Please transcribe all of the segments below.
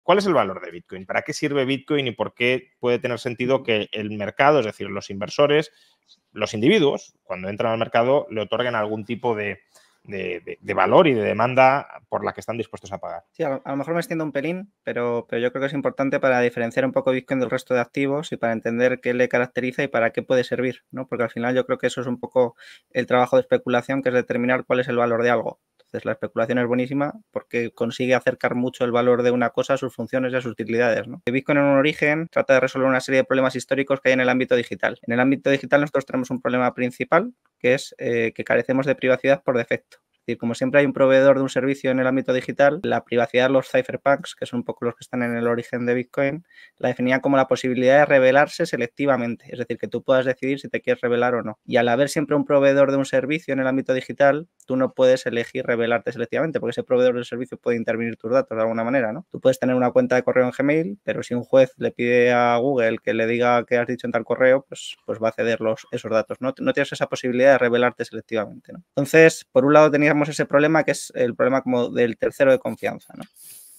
¿cuál es el valor de Bitcoin? ¿Para qué sirve Bitcoin y por qué puede tener sentido que el mercado, es decir, los inversores, los individuos, cuando entran al mercado, le otorguen algún tipo de valor y de demanda por la que están dispuestos a pagar? Sí, a lo mejor me extiendo un pelín, pero yo creo que es importante para diferenciar un poco Bitcoin del resto de activos y para entender qué le caracteriza y para qué puede servir, ¿no? Porque al final yo creo que eso es un poco el trabajo de especulación, que es determinar cuál es el valor de algo. Entonces, la especulación es buenísima porque consigue acercar mucho el valor de una cosa a sus funciones y a sus utilidades, ¿no? Bitcoin en un origen trata de resolver una serie de problemas históricos que hay en el ámbito digital. En el ámbito digital nosotros tenemos un problema principal, que es que carecemos de privacidad por defecto. Es decir, como siempre hay un proveedor de un servicio en el ámbito digital, la privacidad de los cypherpunks, que son un poco los que están en el origen de Bitcoin, la definían como la posibilidad de revelarse selectivamente, es decir, que tú puedas decidir si te quieres revelar o no. Y al haber siempre un proveedor de un servicio en el ámbito digital, tú no puedes elegir revelarte selectivamente, porque ese proveedor del servicio puede intervenir tus datos de alguna manera, ¿no? Tú puedes tener una cuenta de correo en Gmail, pero si un juez le pide a Google que le diga qué has dicho en tal correo, pues va a ceder esos datos, ¿no? No tienes esa posibilidad de revelarte selectivamente, ¿no? Entonces, por un lado teníamos ese problema, que es el problema como del tercero de confianza, ¿no?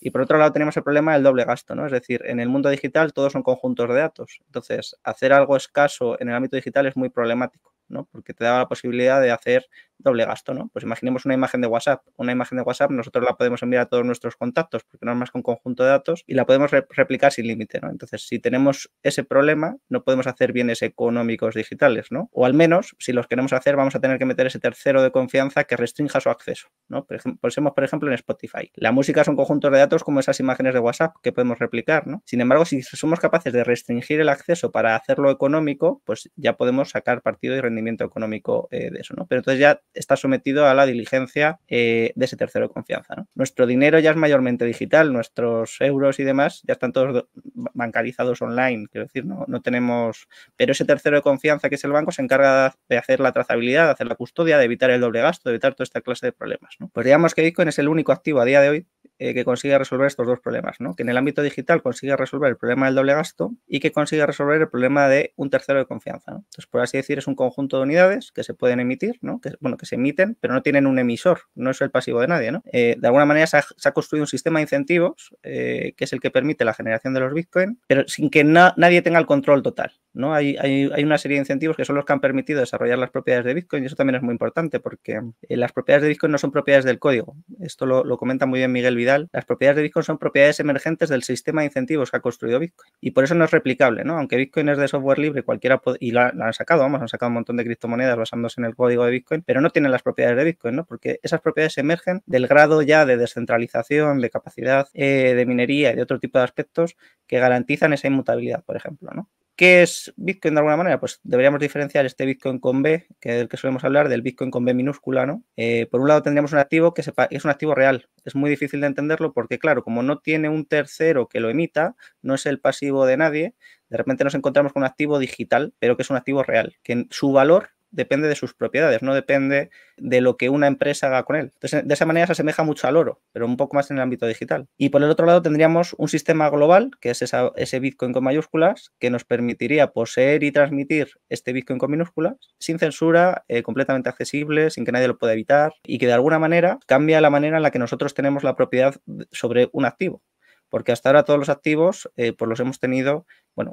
Y por otro lado tenemos el problema del doble gasto, ¿no? Es decir, en el mundo digital todos son conjuntos de datos. Entonces, hacer algo escaso en el ámbito digital es muy problemático, ¿no? Porque te da la posibilidad de hacer doble gasto, ¿no? Pues imaginemos una imagen de WhatsApp. Una imagen de WhatsApp nosotros la podemos enviar a todos nuestros contactos porque no es más que un conjunto de datos y la podemos replicar sin límite, ¿no? Entonces, si tenemos ese problema, no podemos hacer bienes económicos digitales, ¿no? O al menos, si los queremos hacer, vamos a tener que meter ese tercero de confianza que restrinja su acceso, ¿no? Pensemos, por ejemplo, en Spotify. La música son conjuntos de datos como esas imágenes de WhatsApp que podemos replicar, ¿no? Sin embargo, si somos capaces de restringir el acceso para hacerlo económico, pues ya podemos sacar partido y rendimiento económico de eso, ¿no? Pero entonces ya está sometido a la diligencia de ese tercero de confianza, ¿no? Nuestro dinero ya es mayormente digital, nuestros euros y demás ya están todos bancarizados online, quiero decir, no tenemos... Pero ese tercero de confianza que es el banco se encarga de hacer la trazabilidad, de hacer la custodia, de evitar el doble gasto, de evitar toda esta clase de problemas, ¿no? Pues digamos que Bitcoin es el único activo a día de hoy que consigue resolver estos dos problemas, ¿no? Que en el ámbito digital consigue resolver el problema del doble gasto y que consigue resolver el problema de un tercero de confianza, ¿no? Entonces, por así decir, es un conjunto de unidades que se pueden emitir, ¿no? Que se emiten, pero no tienen un emisor, no es el pasivo de nadie, ¿no? De alguna manera se ha construido un sistema de incentivos que es el que permite la generación de los Bitcoin, pero sin que nadie tenga el control total, ¿no? Hay una serie de incentivos que son los que han permitido desarrollar las propiedades de Bitcoin y eso también es muy importante porque las propiedades de Bitcoin no son propiedades del código. Esto lo comenta muy bien Miguel Vidal. Las propiedades de Bitcoin son propiedades emergentes del sistema de incentivos que ha construido Bitcoin y por eso no es replicable, ¿no? Aunque Bitcoin es de software libre, cualquiera puede, y lo han sacado, han sacado un montón de criptomonedas basándose en el código de Bitcoin, pero no tienen las propiedades de Bitcoin, ¿no? Porque esas propiedades emergen del grado ya de descentralización, de capacidad de minería y de otro tipo de aspectos que garantizan esa inmutabilidad, por ejemplo, ¿no? ¿Qué es Bitcoin de alguna manera? Pues deberíamos diferenciar este Bitcoin con B, que es del que solemos hablar, del Bitcoin con B minúscula, ¿no? Por un lado tendríamos un activo que es un activo real. Es muy difícil de entenderlo porque, claro, como no tiene un tercero que lo emita, no es el pasivo de nadie, de repente nos encontramos con un activo digital, pero que es un activo real, que su valor depende de sus propiedades, no depende de lo que una empresa haga con él. Entonces, de esa manera se asemeja mucho al oro, pero un poco más en el ámbito digital. Y por el otro lado tendríamos un sistema global, que es ese Bitcoin con mayúsculas, que nos permitiría poseer y transmitir este Bitcoin con minúsculas sin censura, completamente accesible, sin que nadie lo pueda evitar, y que de alguna manera cambia la manera en la que nosotros tenemos la propiedad sobre un activo. Porque hasta ahora todos los activos pues los hemos tenido, bueno,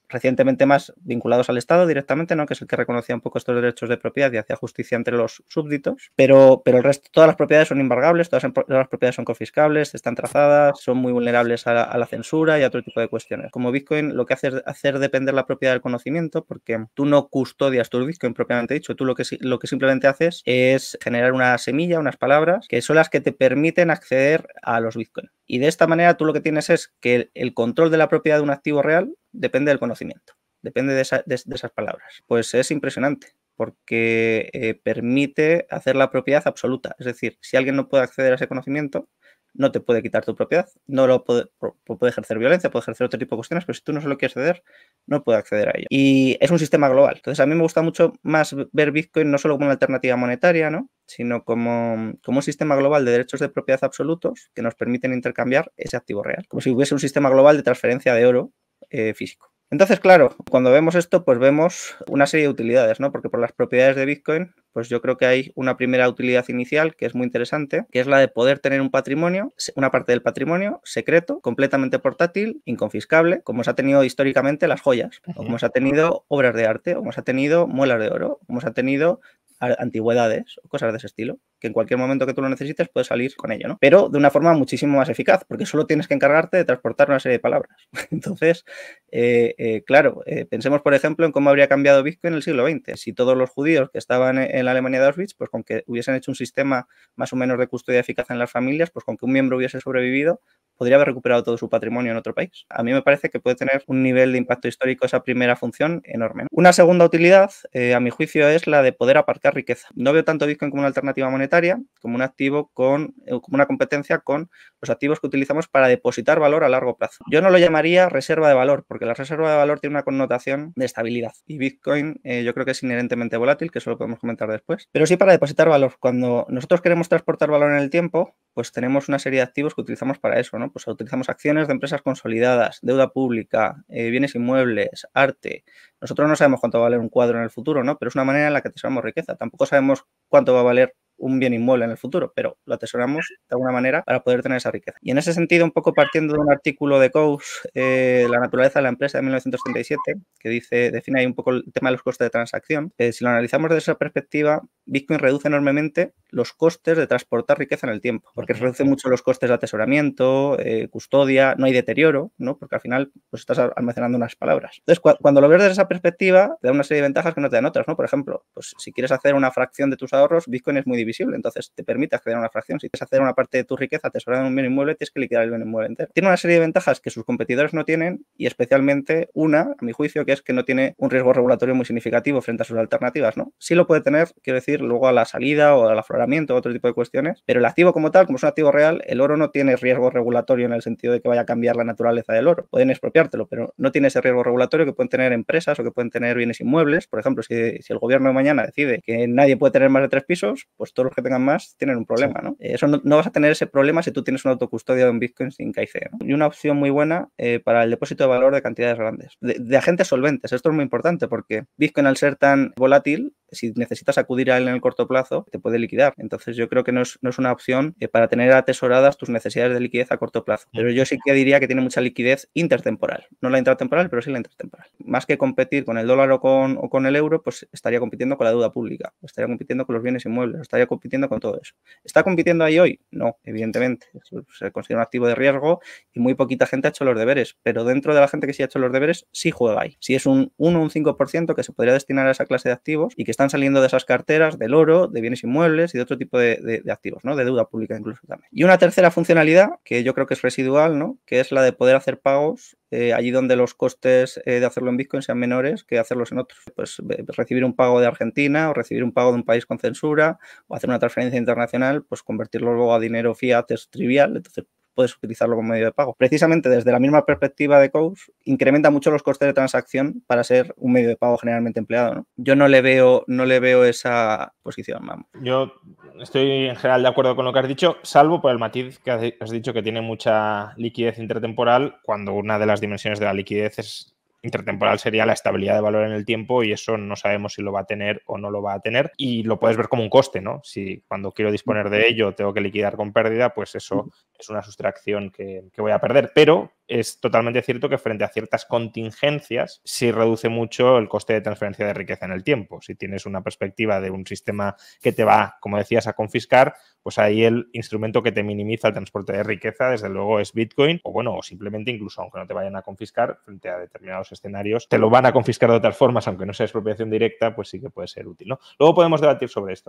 recientemente más vinculados al Estado directamente, ¿no? Que es el que reconocía un poco estos derechos de propiedad y hacía justicia entre los súbditos, pero el resto, todas las propiedades son embargables, todas las propiedades son confiscables, están trazadas, son muy vulnerables a la censura y a otro tipo de cuestiones. Como Bitcoin lo que hace es hacer depender la propiedad del conocimiento, porque tú no custodias tu Bitcoin propiamente dicho, tú lo que simplemente haces es generar una semilla, unas palabras, que son las que te permiten acceder a los Bitcoin. Y de esta manera tú lo que tienes es que el control de la propiedad de un activo real depende del conocimiento, depende de esas palabras. Pues es impresionante porque permite hacer la propiedad absoluta. Es decir, si alguien no puede acceder a ese conocimiento, no te puede quitar tu propiedad, no lo puede ejercer violencia, puede ejercer otro tipo de cuestiones, pero si tú no se lo quieres ceder, no puede acceder a ello. Y es un sistema global. Entonces, a mí me gusta mucho más ver Bitcoin no solo como una alternativa monetaria, ¿no? Sino como un sistema global de derechos de propiedad absolutos que nos permiten intercambiar ese activo real. Como si hubiese un sistema global de transferencia de oro físico. Entonces, claro, cuando vemos esto, pues vemos una serie de utilidades, ¿no? Porque por las propiedades de Bitcoin, pues yo creo que hay una primera utilidad inicial que es muy interesante, que es la de poder tener un patrimonio, una parte del patrimonio secreto, completamente portátil, inconfiscable, como se ha tenido históricamente las joyas, o como se ha tenido obras de arte, o como se ha tenido muelas de oro, o como se ha tenido antigüedades o cosas de ese estilo, que en cualquier momento que tú lo necesites puedes salir con ello, ¿no? Pero de una forma muchísimo más eficaz, porque solo tienes que encargarte de transportar una serie de palabras. Entonces, claro, pensemos, por ejemplo, en cómo habría cambiado Bitcoin en el siglo XX. Si todos los judíos que estaban en la Alemania de Auschwitz, pues con que hubiesen hecho un sistema más o menos de custodia eficaz en las familias, pues con que un miembro hubiese sobrevivido, podría haber recuperado todo su patrimonio en otro país. A mí me parece que puede tener un nivel de impacto histórico esa primera función enorme, ¿no? Una segunda utilidad, a mi juicio, es la de poder aparcar riqueza. No veo tanto Bitcoin como una alternativa monetaria, como un activo como una competencia con los activos que utilizamos para depositar valor a largo plazo. Yo no lo llamaría reserva de valor, porque la reserva de valor tiene una connotación de estabilidad. Y Bitcoin yo creo que es inherentemente volátil, que eso lo podemos comentar después. Pero sí para depositar valor. Cuando nosotros queremos transportar valor en el tiempo, pues tenemos una serie de activos que utilizamos para eso, ¿no? Pues utilizamos acciones de empresas consolidadas, deuda pública, bienes inmuebles, arte. Nosotros no sabemos cuánto va a valer un cuadro en el futuro, ¿no? Pero es una manera en la que atesoramos riqueza. Tampoco sabemos cuánto va a valer un bien inmueble en el futuro, pero lo atesoramos de alguna manera para poder tener esa riqueza. Y en ese sentido, un poco partiendo de un artículo de Coase, La naturaleza de la empresa de 1937, que define ahí un poco el tema de los costes de transacción, si lo analizamos desde esa perspectiva, Bitcoin reduce enormemente los costes de transportar riqueza en el tiempo, porque reduce mucho los costes de atesoramiento, custodia, no hay deterioro, ¿no? Porque al final pues estás almacenando unas palabras. Entonces, cuando lo ves desde esa perspectiva, te da una serie de ventajas que no te dan otras, ¿no? Por ejemplo, pues si quieres hacer una fracción de tus ahorros, Bitcoin es muy divisible, entonces te permite acceder a una fracción. Si quieres hacer una parte de tu riqueza atesorada en un bien inmueble, tienes que liquidar el bien inmueble entero. Tiene una serie de ventajas que sus competidores no tienen y especialmente una, a mi juicio, que es que no tiene un riesgo regulatorio muy significativo frente a sus alternativas, ¿no? Sí lo puede tener, quiero decir, luego a la salida o al afloramiento o otro tipo de cuestiones, pero el activo como tal, como es un activo real, el oro no tiene riesgo regulatorio en el sentido de que vaya a cambiar la naturaleza del oro. Pueden expropiártelo, pero no tiene ese riesgo regulatorio que pueden tener empresas o que pueden tener bienes inmuebles. Por ejemplo, si el gobierno de mañana decide que nadie puede tener más de 3 pisos, pues todos los que tengan más tienen un problema, ¿no? Eso no vas a tener ese problema si tú tienes una autocustodia en Bitcoin sin KIC, ¿no? Y una opción muy buena para el depósito de valor de cantidades grandes. De agentes solventes. Esto es muy importante porque Bitcoin, al ser tan volátil, si necesitas acudir a él en el corto plazo, te puede liquidar. Entonces yo creo que no es una opción para tener atesoradas tus necesidades de liquidez a corto plazo. Pero yo sí que diría que tiene mucha liquidez intertemporal. No la intratemporal, pero sí la intertemporal. Más que competir con el dólar o con el euro, pues estaría compitiendo con la deuda pública, estaría compitiendo con los bienes inmuebles, estaría compitiendo con todo eso. ¿Está compitiendo ahí hoy? No, evidentemente. Eso se considera un activo de riesgo y muy poquita gente ha hecho los deberes. Pero dentro de la gente que sí ha hecho los deberes, sí juega ahí. Si es un 1 o un 5% que se podría destinar a esa clase de activos y que están saliendo de esas carteras del oro, de bienes inmuebles y de otro tipo de activos, ¿no? De deuda pública incluso también. Y una tercera funcionalidad, que yo creo que es residual, ¿no? Que es la de poder hacer pagos allí donde los costes de hacerlo en Bitcoin sean menores que hacerlos en otros. Pues recibir un pago de Argentina o recibir un pago de un país con censura o hacer una transferencia internacional, pues convertirlo luego a dinero fiat es trivial. Entonces puedes utilizarlo como medio de pago. Precisamente desde la misma perspectiva de Coase, incrementa mucho los costes de transacción para ser un medio de pago generalmente empleado, ¿no? Yo no le veo esa posición, vamos. Yo estoy en general de acuerdo con lo que has dicho, salvo por el matiz que has dicho que tiene mucha liquidez intertemporal, cuando una de las dimensiones de la liquidez intertemporal sería la estabilidad de valor en el tiempo y eso no sabemos si lo va a tener o no lo va a tener y lo puedes ver como un coste, ¿no? Si cuando quiero disponer de ello tengo que liquidar con pérdida, pues eso es una sustracción que voy a perder, pero es totalmente cierto que frente a ciertas contingencias sí reduce mucho el coste de transferencia de riqueza en el tiempo. Si tienes una perspectiva de un sistema que te va, como decías, a confiscar, pues ahí el instrumento que te minimiza el transporte de riqueza, desde luego, es Bitcoin, o bueno, o simplemente incluso aunque no te vayan a confiscar, frente a determinados escenarios, te lo van a confiscar de otras formas, aunque no sea expropiación directa, pues sí que puede ser útil, ¿no? Luego podemos debatir sobre esto.